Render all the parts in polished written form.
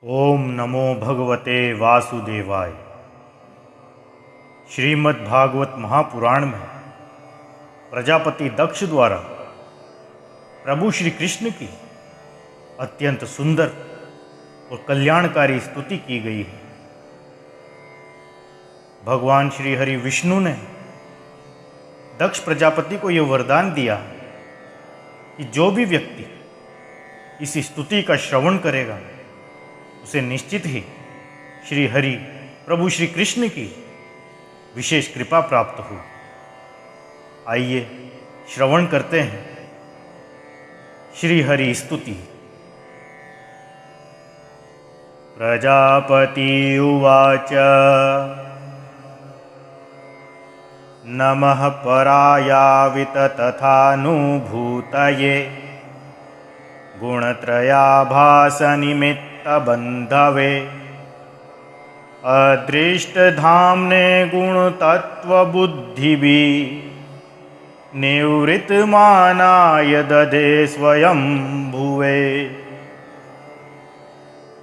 ओम नमो भगवते वासुदेवाय। श्रीमद् भागवत महापुराण में प्रजापति दक्ष द्वारा प्रभु श्री कृष्ण की अत्यंत सुंदर और कल्याणकारी स्तुति की गई है। भगवान श्री हरि विष्णु ने दक्ष प्रजापति को यह वरदान दिया कि जो भी व्यक्ति इस स्तुति का श्रवण करेगा उसे निश्चित ही श्री हरि प्रभु श्री कृष्ण की विशेष कृपा प्राप्त हो। आइए श्रवण करते हैं श्री हरि स्तुति। प्रजापति उवाच नमः परायावित तथानुभूतये गुणत्रयाभासनिमित्त बंधवे अदृष्टधाम्ने गुणतत्त्वबुद्धिभिः निवृत्तमानाय ददे स्वयं भुवे।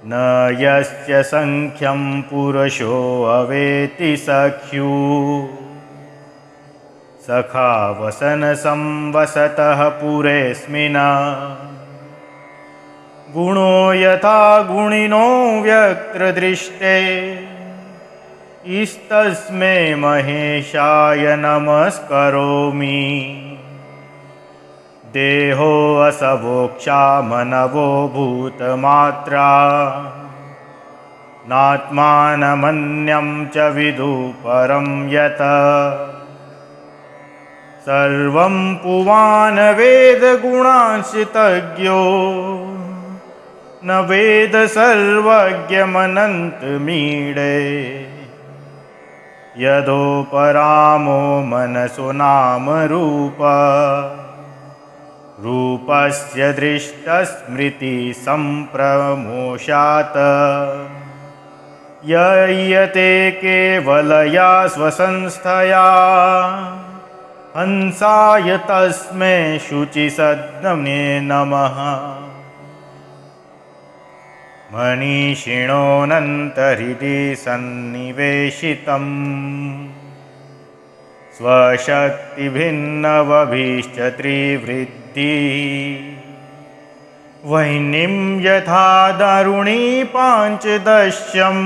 न यस्य संख्यं पुरुषो अवेति सख्यु सखा वसन संवसतः पुरेऽस्मिन् गुणो यथा गुणिनो व्यक्तदृष्टे इस्तस्मै महेशाय नमस्करोमि। देहो असवोक्षा मनवो भूतमात्रा नात्मानमन्यं च विदु परं यत् सर्वं पुवान् वेद गुणांशितज्ञो न वेद सर्वज्ञमनन्तमीडे यदोपरामो मनसो नाम रूपस्य दृष्टस्मृति सम्प्रमोषात् ययते केवलया स्वसंस्थया हंसाय तस्मै शुचिसद्मने नमः। मनीषिणोऽनन्तहृदि सन्निवेशितं स्वशक्तिभिन्नवभिश्च त्रिवृद्धि वह्निं यथा दारुणी पाञ्चदश्यं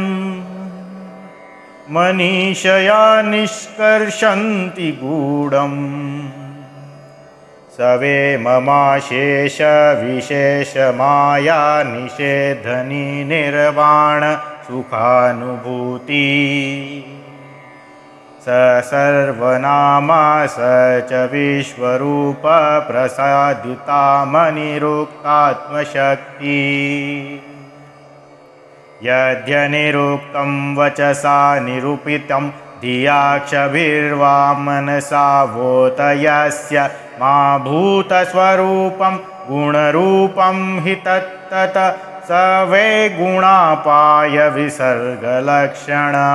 मनीषया निष्कर्षन्ति गूढम् सवे ममाशेष विशेष माया निषेधनी निर्वाण सुखानुभूति स सर्वनामा स च विश्वरूप प्रसादितामनिरुक्तात्मशक्ति यद्यनिरुक्तं वचसा निरूपितं धियाक्षभिर्वा मनसा वोत यस्य मा भूतस्वरूपं गुणरूपं हि तत्तत् स वै गुणापाय विसर्गलक्षणा।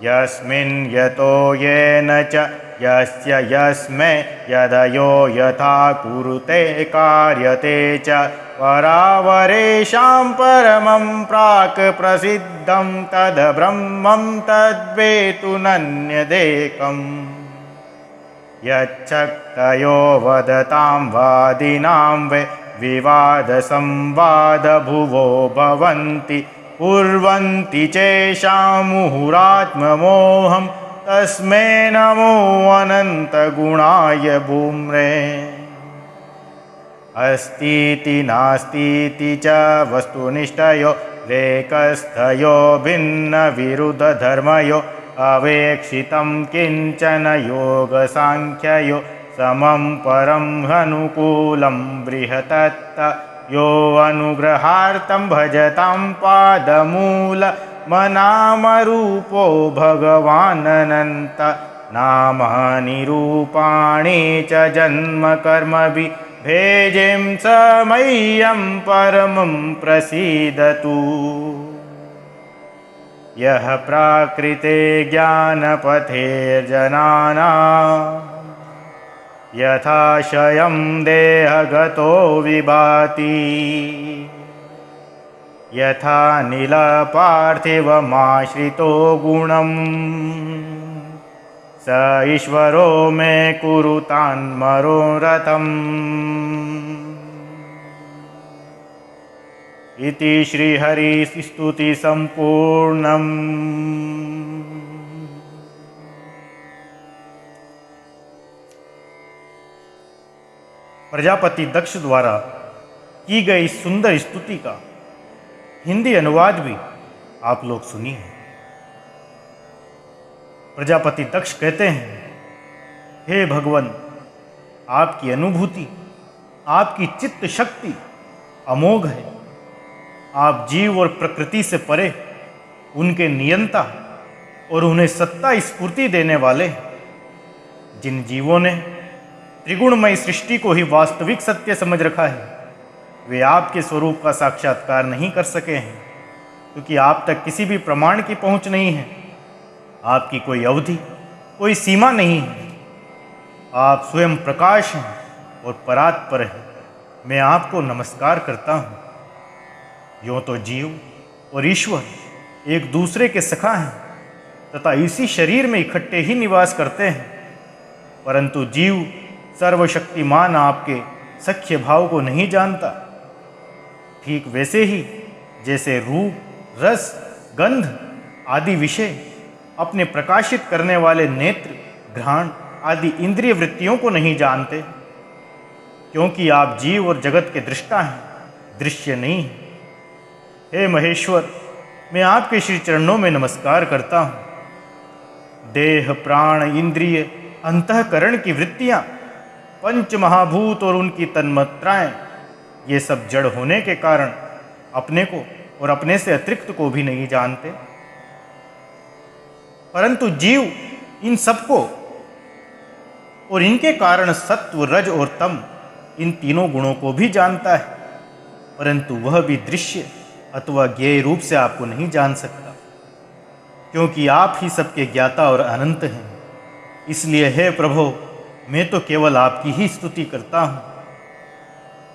यस्मिन् यतो येन च यस्य यस्मै यदयो यथा कुरुते कार्यते च परावरेषां परमं प्राक् प्रसिद्धं तद् ब्रह्मं तद्वेतु नन्यदेकम्। यच्छक्तयो वदतां वादिनां वै विवादसंवादभुवो भवन्ति कुर्वन्ति चैषां मुहुरात्ममोहं तस्मै नमो अनन्तगुणाय भूम्रे। अस्तीति नास्तीति च वस्तुनिष्ठयो लेखस्थयो भिन्नविरुद्धधर्मयो अवेक्षितं किञ्चन योगसाङ्ख्ययो समं परं अनुकूलं बृहतत्त यो अनुग्रहार्थं भजतां पादमूलमनामरूपो भगवाननन्त नामानि रूपाणि च जन्मकर्मभि भेजें स मह्यं परमं प्रसीदतु। यः प्राकृते ज्ञानपथेर्जनानां यथाशयं देहगतो विभाति यथा नीलपार्थिवमाश्रितो गुणम् स ईश्वरो मे कुरुतान्मनोरथम्। इति श्रीहरिस्तुति संपूर्णम्। प्रजापति दक्ष द्वारा की गई सुंदर स्तुति का हिंदी अनुवाद भी आप लोग सुनिए। प्रजापति दक्ष कहते हैं, हे भगवान, आपकी अनुभूति, आपकी चित्त शक्ति अमोघ है। आप जीव और प्रकृति से परे उनके नियंता और उन्हें सत्ता स्फूर्ति देने वाले हैं। जिन जीवों ने त्रिगुणमयी सृष्टि को ही वास्तविक सत्य समझ रखा है, वे आपके स्वरूप का साक्षात्कार नहीं कर सके हैं, क्योंकि आप तक किसी भी प्रमाण की पहुंच नहीं है। आपकी कोई अवधि, कोई सीमा नहीं है। आप स्वयं प्रकाश हैं और परात्पर हैं। मैं आपको नमस्कार करता हूँ। यूँ तो जीव और ईश्वर एक दूसरे के सखा हैं तथा इसी शरीर में इकट्ठे ही निवास करते हैं, परंतु जीव सर्वशक्तिमान आपके सख्य भाव को नहीं जानता। ठीक वैसे ही जैसे रूप, रस, गंध आदि विषय अपने प्रकाशित करने वाले नेत्र, घ्राण आदि इंद्रिय वृत्तियों को नहीं जानते, क्योंकि आप जीव और जगत के दृष्टा हैं, दृश्य नहीं हैं। हे महेश्वर, मैं आपके श्री चरणों में नमस्कार करता हूँ। देह, प्राण, इंद्रिय, अंतःकरण की वृत्तियाँ, पंच महाभूत और उनकी तन्मात्राएं, ये सब जड़ होने के कारण अपने को और अपने से अतिरिक्त को भी नहीं जानते, परंतु जीव इन सबको और इनके कारण सत्व, रज और तम, इन तीनों गुणों को भी जानता है, परंतु वह भी दृश्य अथवा ज्ञेय रूप से आपको नहीं जान सकता, क्योंकि आप ही सबके ज्ञाता और अनंत हैं। इसलिए हे प्रभु, मैं तो केवल आपकी ही स्तुति करता हूँ।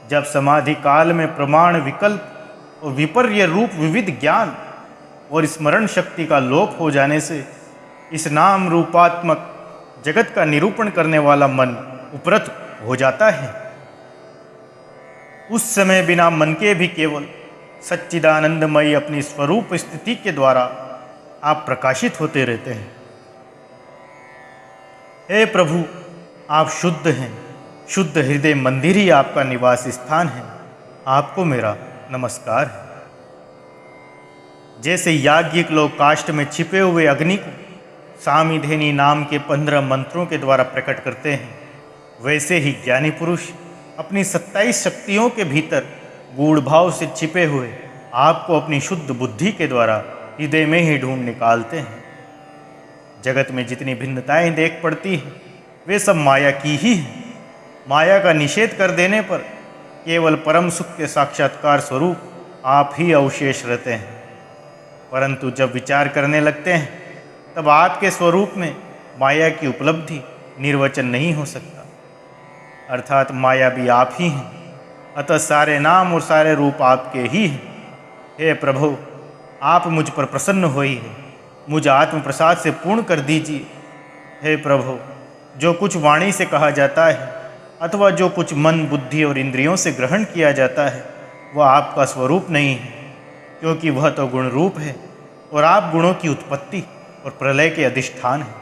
जब समाधि काल में प्रमाण, विकल्प और विपर्य रूप विविध ज्ञान और स्मरण शक्ति का लोप हो जाने से इस नाम रूपात्मक जगत का निरूपण करने वाला मन उपरत हो जाता है, उस समय बिना मन के भी केवल सच्चिदानंदमयी अपनी स्वरूप स्थिति के द्वारा आप प्रकाशित होते रहते हैं। हे प्रभु, आप शुद्ध हैं। शुद्ध हृदय मंदिर ही आपका निवास स्थान है। आपको मेरा नमस्कार है। जैसे याज्ञिक लोग काष्ठ में छिपे हुए अग्नि को सामीधेनी नाम के 15 मंत्रों के द्वारा प्रकट करते हैं, वैसे ही ज्ञानी पुरुष अपनी 27 शक्तियों के भीतर गूढ़ भाव से छिपे हुए आपको अपनी शुद्ध बुद्धि के द्वारा हृदय में ही ढूंढ निकालते हैं। जगत में जितनी भिन्नताएं देख पड़ती हैं, वे सब माया की ही हैं। माया का निषेध कर देने पर केवल परम सुख के साक्षात्कार स्वरूप आप ही अवशेष रहते हैं, परंतु जब विचार करने लगते हैं तब आपके स्वरूप में माया की उपलब्धि निर्वचन नहीं हो सकता। अर्थात माया भी आप ही हैं, अतः सारे नाम और सारे रूप आपके ही हैं। हे प्रभु, आप मुझ पर प्रसन्न होइए, मुझ आत्म प्रसाद से पूर्ण कर दीजिए। हे प्रभु, जो कुछ वाणी से कहा जाता है अथवा जो कुछ मन, बुद्धि और इंद्रियों से ग्रहण किया जाता है, वह आपका स्वरूप नहीं है, क्योंकि वह तो गुण रूप है और आप गुणों की उत्पत्ति और प्रलय के अधिष्ठान हैं।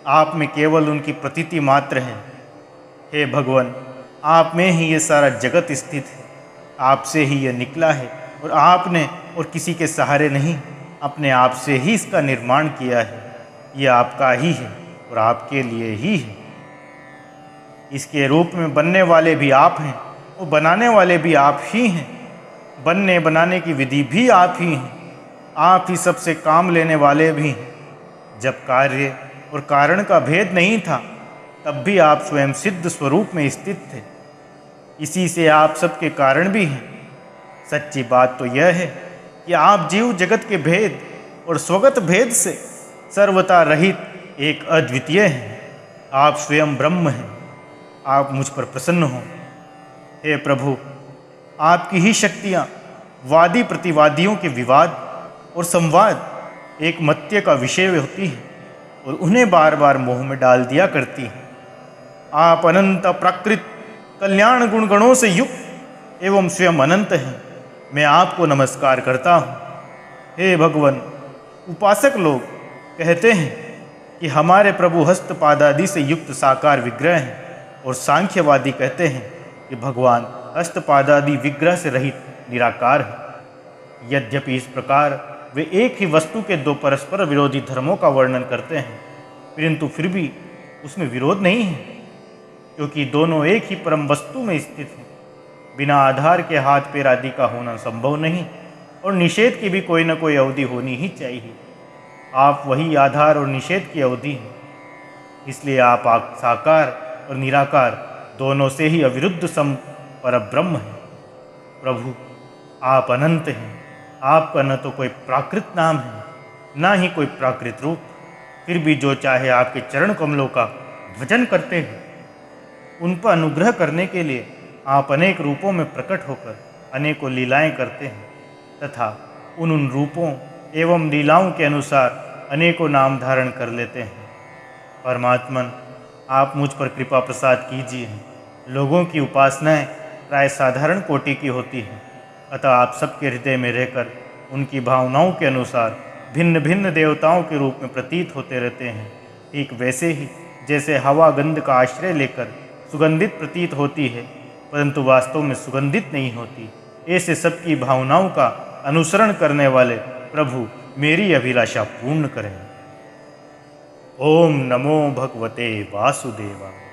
आप में केवल उनकी प्रतीति मात्र है। हे भगवान, आप में ही ये सारा जगत स्थित है। आपसे ही यह निकला है और आपने और किसी के सहारे नहीं, अपने आप से ही इसका निर्माण किया है। यह आपका ही है और आपके लिए ही है। इसके रूप में बनने वाले भी आप हैं और बनाने वाले भी आप ही हैं। बनने बनाने की विधि भी आप ही हैं। आप ही सबसे काम लेने वाले भी हैं। जब कार्य और कारण का भेद नहीं था, तब भी आप स्वयं सिद्ध स्वरूप में स्थित थे। इसी से आप सबके कारण भी हैं। सच्ची बात तो यह है कि आप जीव जगत के भेद और स्वगत भेद से सर्वथा रहित एक अद्वितीय हैं। आप स्वयं ब्रह्म हैं। आप मुझ पर प्रसन्न हो। हे प्रभु, आपकी ही शक्तियाँ वादी प्रतिवादियों के विवाद और संवाद एक मत्य का विषय होती है और उन्हें बार बार मोह में डाल दिया करती है। आप अनंत प्राकृत कल्याण गुणगणों से युक्त एवं स्वयं अनंत हैं। मैं आपको नमस्कार करता हूँ। हे भगवान, उपासक लोग कहते हैं कि हमारे प्रभु हस्तपादादि से युक्त साकार विग्रह हैं और सांख्यवादी कहते हैं कि भगवान हस्तपादादि विग्रह से रहित निराकार है। यद्यपि इस प्रकार वे एक ही वस्तु के दो परस्पर विरोधी धर्मों का वर्णन करते हैं, परंतु फिर भी उसमें विरोध नहीं है, क्योंकि दोनों एक ही परम वस्तु में स्थित हैं। बिना आधार के हाथ पैर आदि का होना संभव नहीं और निषेध की भी कोई न कोई अवधि होनी ही चाहिए। आप वही आधार और निषेध की अवधि हैं, इसलिए आप साकार और निराकार दोनों से ही अविरुद्ध सम परब्रह्म हैं। प्रभु, आप अनंत हैं। आपका न तो कोई प्राकृत नाम है, ना ही कोई प्राकृत रूप। फिर भी जो चाहे आपके चरण कमलों का भजन करते हैं। उन पर अनुग्रह करने के लिए आप अनेक रूपों में प्रकट होकर अनेकों लीलाएं करते हैं तथा उन रूपों एवं लीलाओं के अनुसार अनेकों नाम धारण कर लेते हैं। परमात्मन, आप मुझ पर कृपा प्रसाद कीजिए। लोगों की उपासनाएं प्राय साधारण कोटि की होती हैं, अतः आप सबके हृदय में रहकर उनकी भावनाओं के अनुसार भिन्न भिन्न देवताओं के रूप में प्रतीत होते रहते हैं। ठीक वैसे ही जैसे हवा गंध का आश्रय लेकर सुगंधित प्रतीत होती है, परंतु वास्तव में सुगंधित नहीं होती, ऐसे सबकी भावनाओं का अनुसरण करने वाले प्रभु मेरी अभिलाषा पूर्ण करें। ओम नमो भगवते वासुदेवाय।